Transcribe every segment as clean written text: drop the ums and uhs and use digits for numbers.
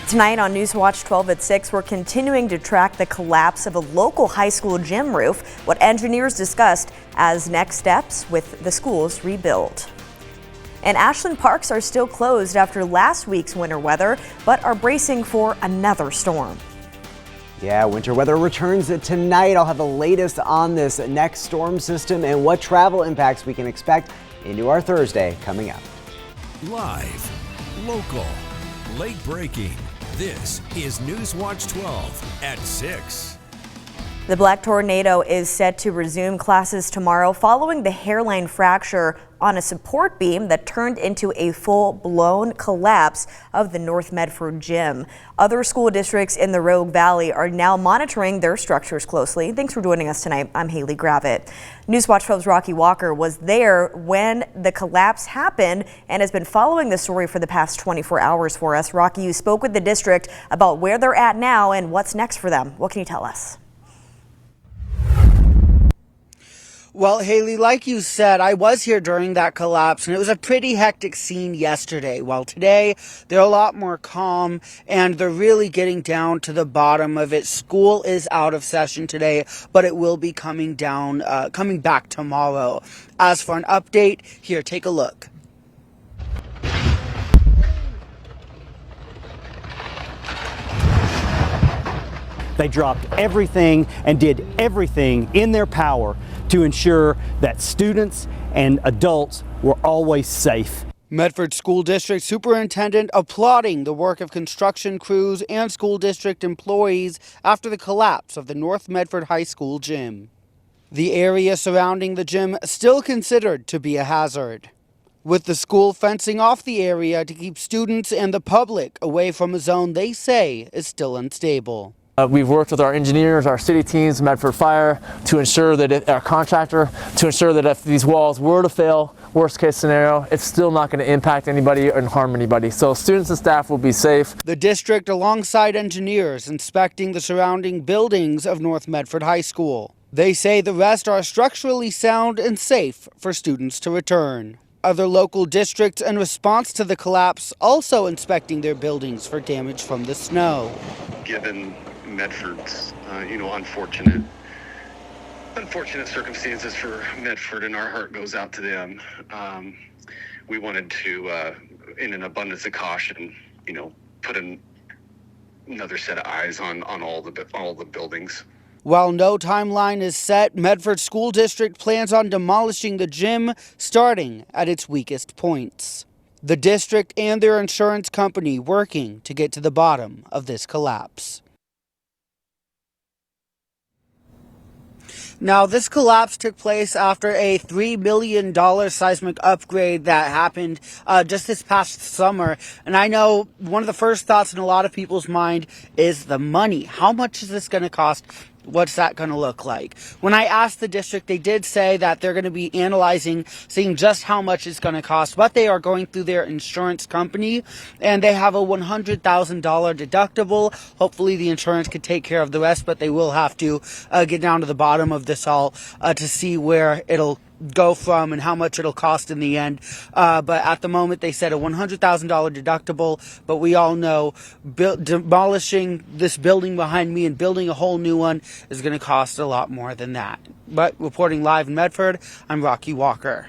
Tonight on NewsWatch 12 at 6, we're continuing to track the collapse of a local high school gym roof, what engineers discussed as next steps with the school's rebuild. And Ashland parks are still closed after last week's winter weather, but are bracing for another storm. Yeah, winter weather returns tonight. I'll have the latest on this next storm system and what travel impacts we can expect into our Thursday coming up. Live, local, late breaking. This is NewsWatch 12 at 6. The Black Tornado is set to resume classes tomorrow following the hairline fracture on a support beam that turned into a full-blown collapse of the North Medford gym. Other school districts in the Rogue Valley are now monitoring their structures closely. Thanks for joining us tonight. I'm Haley Gravitt. NewsWatch 12's Rocky Walker was there when the collapse happened and has been following the story for the past 24 hours for us. Rocky, you spoke with the district about where they're at now and what's next for them. What can you tell us? Well, Haley, like you said, I was here during that collapse, and it was a pretty hectic scene yesterday. While today, they're a lot more calm, and they're really getting down to the bottom of it. School is out of session today, but it will be coming back tomorrow. As for an update, here, take a look. They dropped everything and did everything in their power to ensure that students and adults were always safe. Medford School District Superintendent applauding the work of construction crews and school district employees after the collapse of the North Medford High School gym. The area surrounding the gym still considered to be a hazard, with the school fencing off the area to keep students and the public away from a zone they say is still unstable. We've worked with our engineers, our city teams, Medford Fire, to ensure that our contractor, to ensure that if these walls were to fail, worst case scenario, it's still not going to impact anybody and harm anybody. So students and staff will be safe. The district, alongside engineers, inspecting the surrounding buildings of North Medford High School. They say the rest are structurally sound and safe for students to return. Other local districts, in response to the collapse, also inspecting their buildings for damage from the snow. Given Medford's, unfortunate circumstances for Medford, and our heart goes out to them. We wanted to, in an abundance of caution, put another set of eyes on all the buildings. While no timeline is set, Medford School District plans on demolishing the gym, starting at its weakest points. The district and their insurance company working to get to the bottom of this collapse. Now, this collapse took place after a $3 million seismic upgrade that happened just this past summer. And I know one of the first thoughts in a lot of people's mind is the money. How much is this going to cost? What's that going to look like? When I asked the district, they did say that they're going to be analyzing, seeing just how much it's going to cost, but they are going through their insurance company, and they have a $100,000 deductible. Hopefully the insurance could take care of the rest, but they will have to get down to the bottom of this all to see where it'll go from and how much it'll cost in the end. But at the moment, they said a $100,000 deductible. But we all know demolishing this building behind me and building a whole new one is going to cost a lot more than that. But reporting live in Medford, I'm Rocky Walker.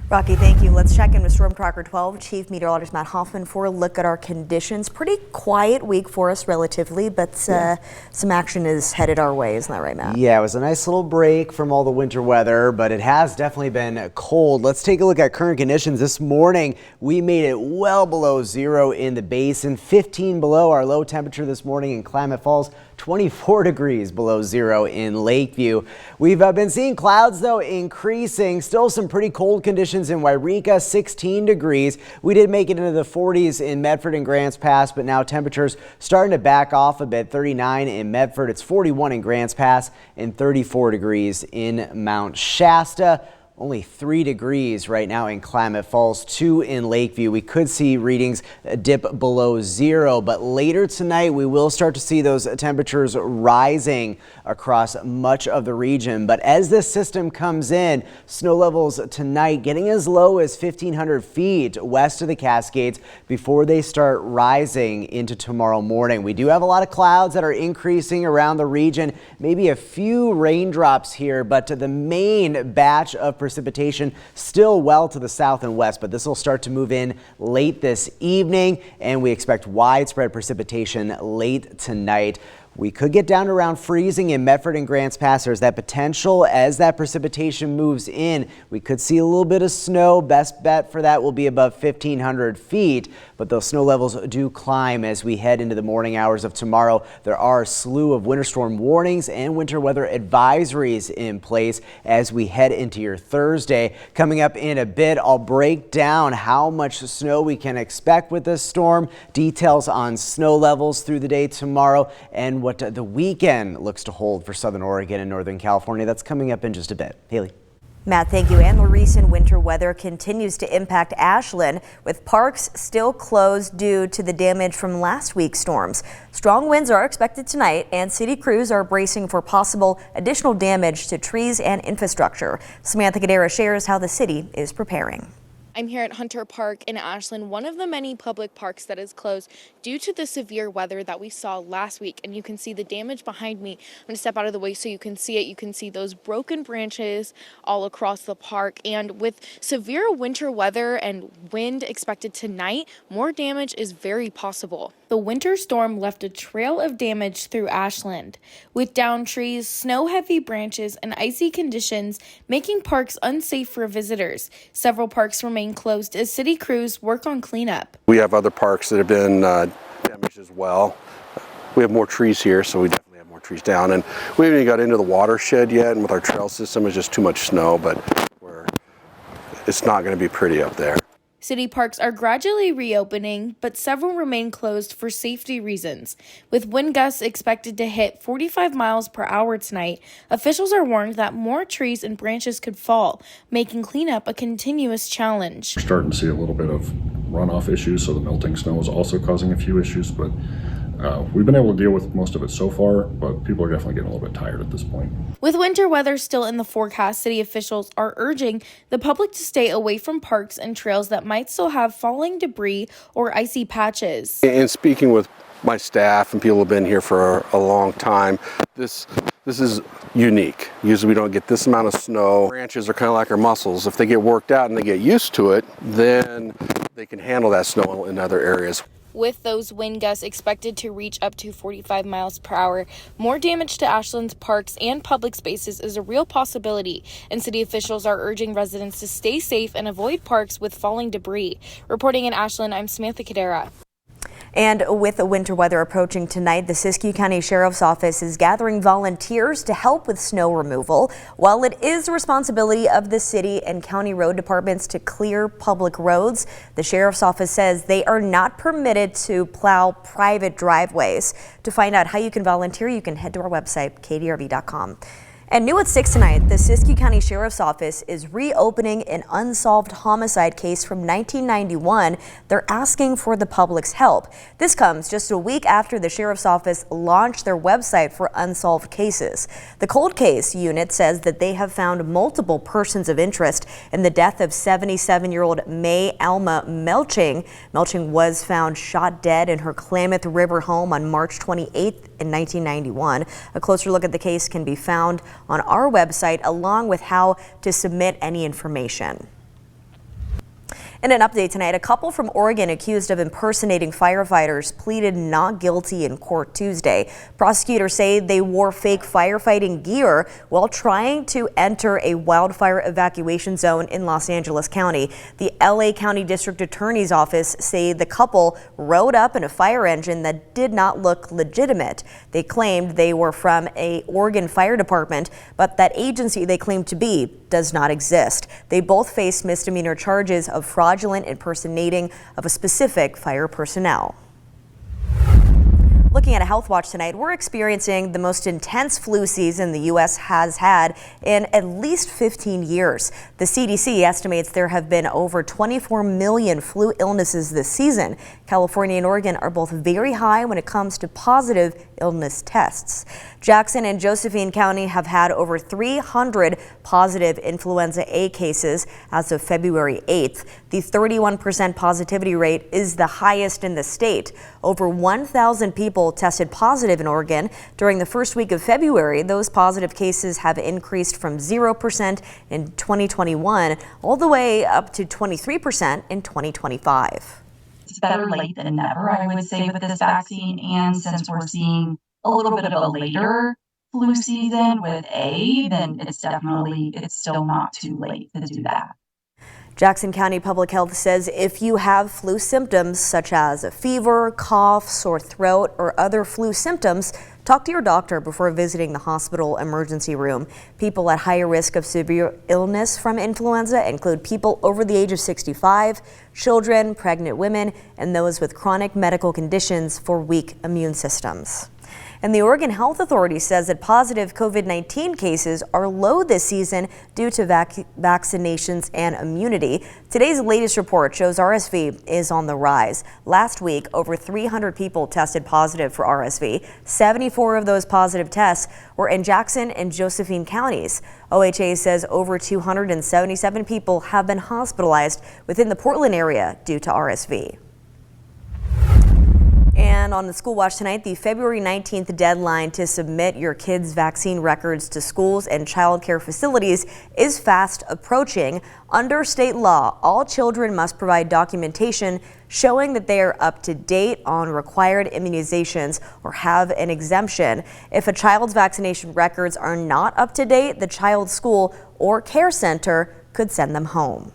Rocky, thank you. Let's check in with Storm Tracker 12 Chief Meteorologist Matt Hoffman for a look at our conditions. Pretty quiet week for us relatively, but some action is headed our way. Isn't that right, Matt? Yeah, it was a nice little break from all the winter weather, but it has definitely been cold. Let's take a look at current conditions. This morning, we made it well below zero in the basin, 15 below our low temperature this morning in Klamath Falls. 24 degrees below zero in Lakeview. We've been seeing clouds, though, increasing. Still some pretty cold conditions in Wairika, 16 degrees. We did make it into the 40s in Medford and Grants Pass, but now temperatures starting to back off a bit. 39 in Medford, it's 41 in Grants Pass, and 34 degrees in Mount Shasta. only 3 degrees right now in Klamath Falls, 2 in Lakeview. We could see readings dip below 0, but later tonight we will start to see those temperatures rising across much of the region. But as this system comes in, snow levels tonight getting as low as 1,500 feet west of the Cascades before they start rising into tomorrow morning. We do have a lot of clouds that are increasing around the region, maybe a few raindrops here, but the main batch of precipitation still well to the south and west, but this will start to move in late this evening, and we expect widespread precipitation late tonight. We could get down to around freezing in Medford and Grants Pass. There's that potential as that precipitation moves in. We could see a little bit of snow. Best bet for that will be above 1,500 feet, but those snow levels do climb as we head into the morning hours of tomorrow. There are a slew of winter storm warnings and winter weather advisories in place as we head into your Thursday. Coming up in a bit, I'll break down how much snow we can expect with this storm, details on snow levels through the day tomorrow, and what the weekend looks to hold for Southern Oregon and Northern California. That's coming up in just a bit. Haley. Matt, thank you. And the recent winter weather continues to impact Ashland, with parks still closed due to the damage from last week's storms. Strong winds are expected tonight, and city crews are bracing for possible additional damage to trees and infrastructure. Samantha Cadera shares how the city is preparing. I'm here at Hunter Park in Ashland, one of the many public parks that is closed due to the severe weather that we saw last week. And you can see the damage behind me. I'm going to step out of the way so you can see it. You can see those broken branches all across the park. And with severe winter weather and wind expected tonight, more damage is very possible. The winter storm left a trail of damage through Ashland, with downed trees, snow-heavy branches, and icy conditions making parks unsafe for visitors. Several parks remain closed as city crews work on cleanup. We have other parks that have been damaged as well. We have more trees here, so we definitely have more trees down. And we haven't even got into the watershed yet, and with our trail system, it's just too much snow, but it's not going to be pretty up there. City parks are gradually reopening, but several remain closed for safety reasons. With wind gusts expected to hit 45 miles per hour tonight, officials are warned that more trees and branches could fall, making cleanup a continuous challenge. We're starting to see a little bit of runoff issues, so the melting snow is also causing a few issues, but we've been able to deal with most of it so far, but people are definitely getting a little bit tired at this point. With winter weather still in the forecast, city officials are urging the public to stay away from parks and trails that might still have falling debris or icy patches. And speaking with my staff and people who have been here for a long time, this is unique. Usually we don't get this amount of snow. Branches are kind of like our muscles. If they get worked out and they get used to it, then they can handle that snow in other areas. With those wind gusts expected to reach up to 45 miles per hour, more damage to Ashland's parks and public spaces is a real possibility, and city officials are urging residents to stay safe and avoid parks with falling debris. Reporting in Ashland, I'm Samantha Cadera. And with the winter weather approaching tonight, the Siskiyou County Sheriff's Office is gathering volunteers to help with snow removal. While it is the responsibility of the city and county road departments to clear public roads, the Sheriff's Office says they are not permitted to plow private driveways. To find out how you can volunteer, you can head to our website, kdrv.com. And new at 6 tonight, the Siskiyou County Sheriff's Office is reopening an unsolved homicide case from 1991. They're asking for the public's help. This comes just a week after the Sheriff's Office launched their website for unsolved cases. The cold case unit says that they have found multiple persons of interest in the death of 77-year-old May Alma Melching. Melching was found shot dead in her Klamath River home on March 28th in 1991. A closer look at the case can be found on our website, along with how to submit any information. In an update tonight, a couple from Oregon accused of impersonating firefighters pleaded not guilty in court Tuesday. Prosecutors say they wore fake firefighting gear while trying to enter a wildfire evacuation zone in Los Angeles County. The LA County District Attorney's Office say the couple rode up in a fire engine that did not look legitimate. They claimed they were from a Oregon fire department, but that agency they claimed to be does not exist. They both face misdemeanor charges of fraudulent impersonating of a specific fire personnel. Looking at a health watch tonight, we're experiencing the most intense flu season the U.S. has had in at least 15 years. The CDC estimates there have been over 24 million flu illnesses this season. California and Oregon are both very high when it comes to positive illness tests. Jackson and Josephine County have had over 300 positive influenza A cases as of February 8th. The 31% positivity rate is the highest in the state. Over 1,000 people tested positive in Oregon. During the first week of February, those positive cases have increased from 0% in 2021 all the way up to 23% in 2025. It's better late than never, I would say, with this vaccine. And since we're seeing a little bit of a later flu season with A, then it's still not too late to do that. Jackson County Public Health says if you have flu symptoms such as a fever, cough, sore throat, or other flu symptoms, talk to your doctor before visiting the hospital emergency room. People at higher risk of severe illness from influenza include people over the age of 65, children, pregnant women, and those with chronic medical conditions for weak immune systems. And the Oregon Health Authority says that positive COVID-19 cases are low this season due to vaccinations and immunity. Today's latest report shows RSV is on the rise. Last week, over 300 people tested positive for RSV. 74 of those positive tests were in Jackson and Josephine counties. OHA says over 277 people have been hospitalized within the Portland area due to RSV. And on the School Watch tonight, the February 19th deadline to submit your kids' vaccine records to schools and child care facilities is fast approaching. Under state law, all children must provide documentation showing that they are up to date on required immunizations or have an exemption. If a child's vaccination records are not up to date, the child's school or care center could send them home.